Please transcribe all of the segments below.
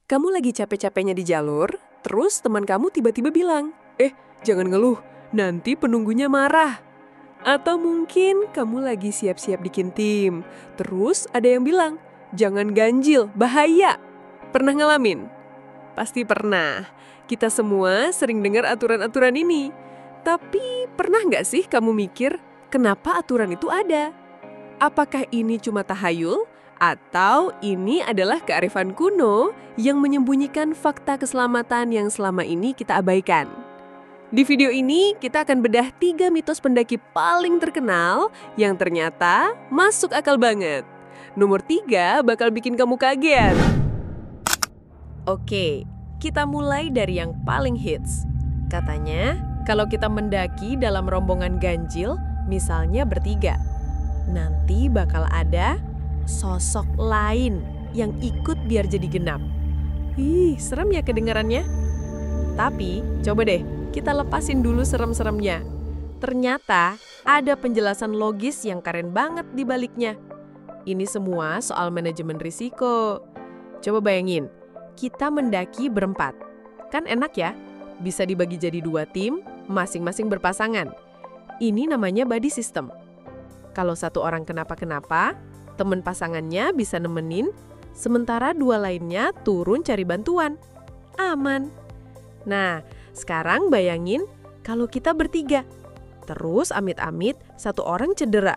Kamu lagi capek-capeknya di jalur, terus teman kamu tiba-tiba bilang, jangan ngeluh, nanti penunggunya marah. Atau mungkin kamu lagi siap-siap bikin tim, terus ada yang bilang, jangan ganjil, bahaya. Pernah ngalamin? Pasti pernah. Kita semua sering dengar aturan-aturan ini. Tapi pernah nggak sih kamu mikir, kenapa aturan itu ada? Apakah ini cuma tahayul? Atau ini adalah kearifan kuno yang menyembunyikan fakta keselamatan yang selama ini kita abaikan? Di video ini kita akan bedah 3 mitos pendaki paling terkenal yang ternyata masuk akal banget. Nomor 3 bakal bikin kamu kaget. Oke, kita mulai dari yang paling hits. Katanya, kalau kita mendaki dalam rombongan ganjil, misalnya bertiga, nanti bakal ada sosok lain yang ikut biar jadi genap. Ih, serem ya kedengarannya. Tapi, coba deh, kita lepasin dulu serem-seremnya. Ternyata ada penjelasan logis yang keren banget di baliknya. Ini semua soal manajemen risiko. Coba bayangin, kita mendaki berempat. Kan enak ya, bisa dibagi jadi 2 tim, masing-masing berpasangan. Ini namanya buddy system. Kalau satu orang kenapa-kenapa, teman pasangannya bisa nemenin, sementara 2 lainnya turun cari bantuan. Aman. Nah, sekarang bayangin kalau kita bertiga. Terus amit-amit satu orang cedera.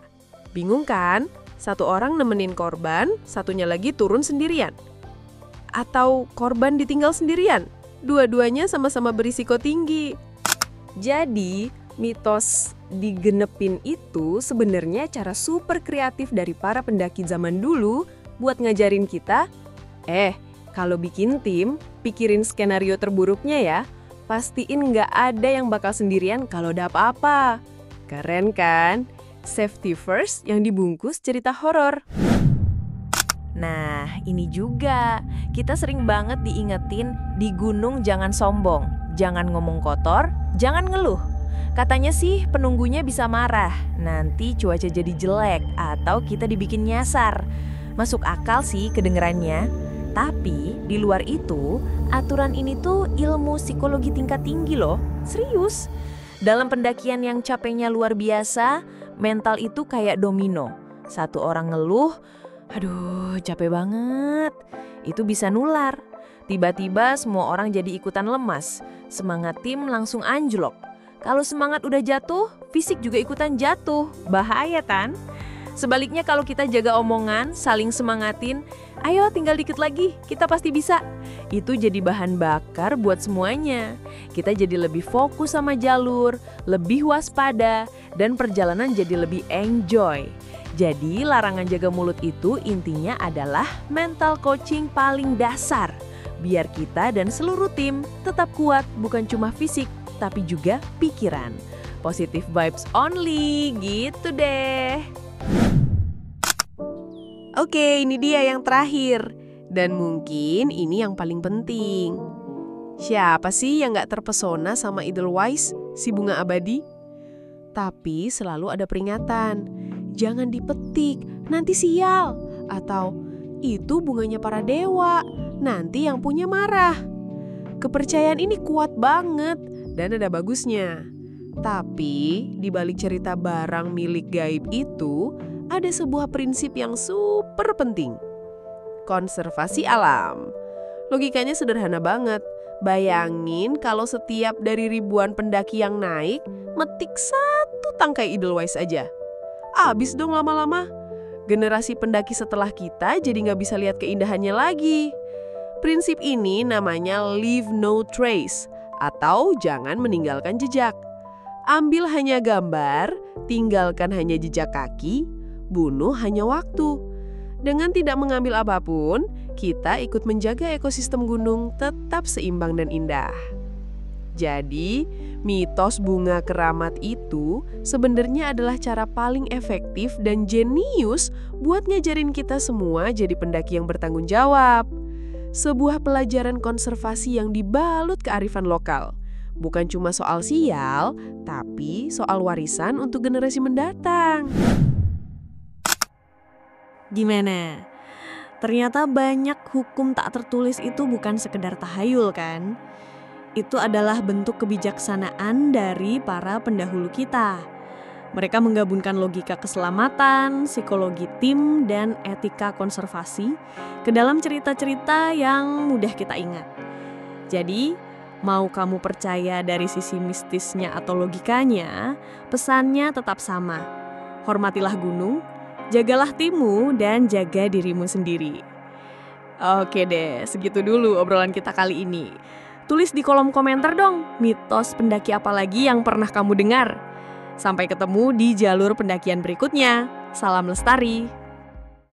Bingung kan? Satu orang nemenin korban, satunya lagi turun sendirian. Atau korban ditinggal sendirian. Dua-duanya sama-sama berisiko tinggi. Jadi, mitos digenepin itu sebenarnya cara super kreatif dari para pendaki zaman dulu buat ngajarin kita, kalau bikin tim, pikirin skenario terburuknya ya, pastiin nggak ada yang bakal sendirian kalau ada apa-apa. Keren kan? Safety first yang dibungkus cerita horor. Nah, ini juga, kita sering banget diingetin di gunung jangan sombong, jangan ngomong kotor, jangan ngeluh. Katanya sih penunggunya bisa marah, nanti cuaca jadi jelek atau kita dibikin nyasar. Masuk akal sih kedengerannya, tapi di luar itu aturan ini tuh ilmu psikologi tingkat tinggi loh, serius. Dalam pendakian yang capeknya luar biasa, mental itu kayak domino. Satu orang ngeluh, aduh capek banget, itu bisa nular. Tiba-tiba semua orang jadi ikutan lemas, semangat tim langsung anjlok. Kalau semangat udah jatuh, fisik juga ikutan jatuh. Bahaya kan? Sebaliknya kalau kita jaga omongan, saling semangatin, ayo tinggal dikit lagi, kita pasti bisa. Itu jadi bahan bakar buat semuanya. Kita jadi lebih fokus sama jalur, lebih waspada, dan perjalanan jadi lebih enjoy. Jadi larangan jaga mulut itu intinya adalah mental coaching paling dasar. Biar kita dan seluruh tim tetap kuat, bukan cuma fisik, tapi juga pikiran. Positive vibes only, gitu deh. Oke, ini dia yang terakhir. Dan mungkin ini yang paling penting. Siapa sih yang gak terpesona sama Edelweiss, si bunga abadi? Tapi selalu ada peringatan. Jangan dipetik, nanti sial. Atau, itu bunganya para dewa, nanti yang punya marah. Kepercayaan ini kuat banget. Dan ada bagusnya. Tapi di balik cerita barang milik gaib itu ada sebuah prinsip yang super penting. Konservasi alam. Logikanya sederhana banget. Bayangin kalau setiap dari ribuan pendaki yang naik metik 1 tangkai Edelweiss aja. Abis dong lama-lama. Generasi pendaki setelah kita jadi nggak bisa lihat keindahannya lagi. Prinsip ini namanya leave no trace. Atau jangan meninggalkan jejak. Ambil hanya gambar, tinggalkan hanya jejak kaki, bunuh hanya waktu. Dengan tidak mengambil apapun, kita ikut menjaga ekosistem gunung tetap seimbang dan indah. Jadi, mitos bunga keramat itu sebenarnya adalah cara paling efektif dan jenius buat ngajarin kita semua jadi pendaki yang bertanggung jawab. Sebuah pelajaran konservasi yang dibalut kearifan lokal. Bukan cuma soal sial, tapi soal warisan untuk generasi mendatang. Gimana? Ternyata banyak hukum tak tertulis itu bukan sekedar tahayul kan? Itu adalah bentuk kebijaksanaan dari para pendahulu kita. Mereka menggabungkan logika keselamatan, psikologi tim, dan etika konservasi ke dalam cerita-cerita yang mudah kita ingat. Jadi, mau kamu percaya dari sisi mistisnya atau logikanya, pesannya tetap sama. Hormatilah gunung, jagalah timmu, dan jaga dirimu sendiri. Oke deh, segitu dulu obrolan kita kali ini. Tulis di kolom komentar dong, mitos pendaki apa lagi yang pernah kamu dengar. Sampai ketemu di jalur pendakian berikutnya. Salam lestari.